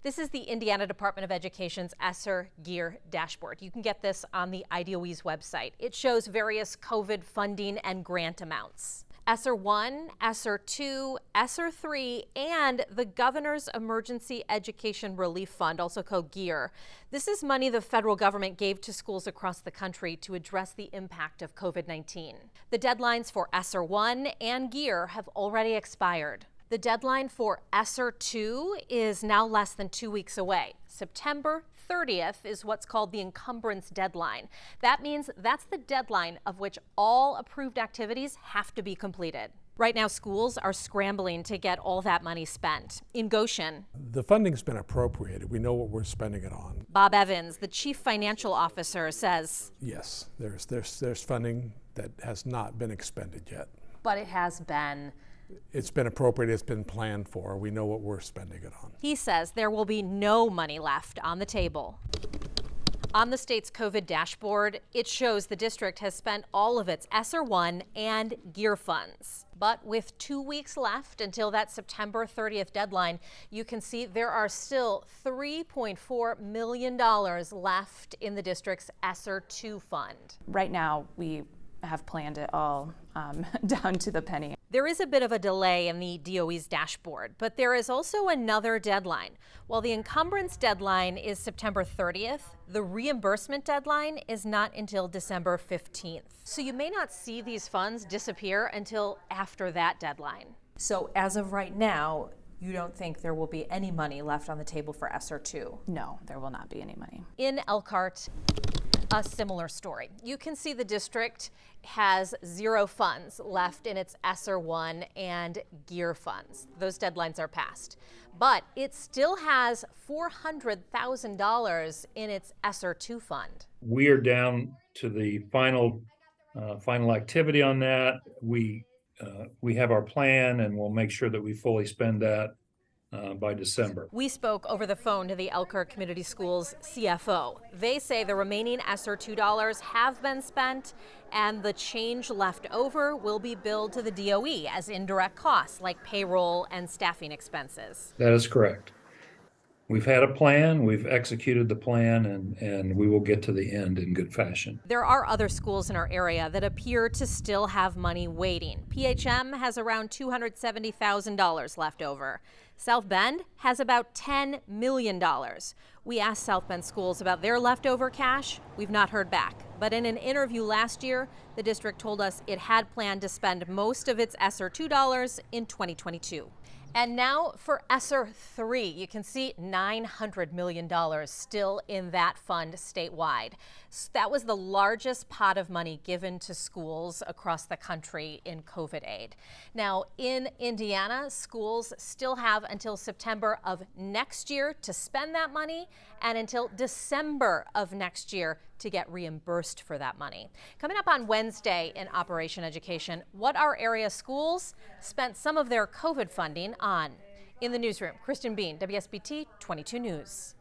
This is the Indiana Department of Education's Esser Gear dashboard. You can get this on the IDOE's website. It shows various COVID funding and grant amounts. Esser 1, Esser 2, Esser 3, and the Governor's Emergency Education Relief Fund, also called GEAR. This is money the federal government gave to schools across the country to address the impact of COVID-19. The deadlines for Esser 1 and GEAR have already expired. The deadline for Esser 2 is now less than 2 weeks away. September 30th is what's called the encumbrance deadline. That means that's the deadline of which all approved activities have to be completed. Right now, schools are scrambling to get all that money spent. In Goshen, the funding's been appropriated. We know what we're spending it on. Bob Evans, the chief financial officer, says, yes, there's funding that has not been expended yet. But it has been. It's been appropriated, it's been planned for. We know what we're spending it on. He says there will be no money left on the table. On the state's COVID dashboard, it shows the district has spent all of its Esser 1 and GEAR funds. But with 2 weeks left until that September 30th deadline, you can see there are still $3.4 million left in the district's Esser 2 fund. Right now, we have planned it all down to the penny. There is a bit of a delay in the DOE's dashboard, but there is also another deadline. While the encumbrance deadline is September 30th, the reimbursement deadline is not until December 15th. So you may not see these funds disappear until after that deadline. So as of right now, you don't think there will be any money left on the table for Esser 2? No, there will not be any money. In Elkhart, a similar story. You can see the district has 0 funds left in its Esser 1 and GEAR funds. Those deadlines are passed. But it still has $400,000 in its Esser 2 fund. We are down to the final activity on that. We have our plan, and we'll make sure that we fully spend that by December. We spoke over the phone to the Elkhart Community Schools CFO. They say the remaining Esser $2 have been spent, and the change left over will be billed to the DOE as indirect costs like payroll and staffing expenses. That is correct. We've had a plan, we've executed the plan, and we will get to the end in good fashion. There are other schools in our area that appear to still have money waiting. PHM has around $270,000 left over. South Bend has about $10 million. We asked South Bend schools about their leftover cash. We've not heard back. But in an interview last year, the district told us it had planned to spend most of its Esser $2 in 2022. And now for Esser 3, you can see $900 million still in that fund statewide. That was the largest pot of money given to schools across the country in COVID aid. Now in Indiana, schools still have until September of next year to spend that money and until December of next year to get reimbursed for that money. Coming up on Wednesday in Operation Education, what our area schools spent some of their COVID funding on. In the newsroom, Kristen Bean, WSBT 22 News.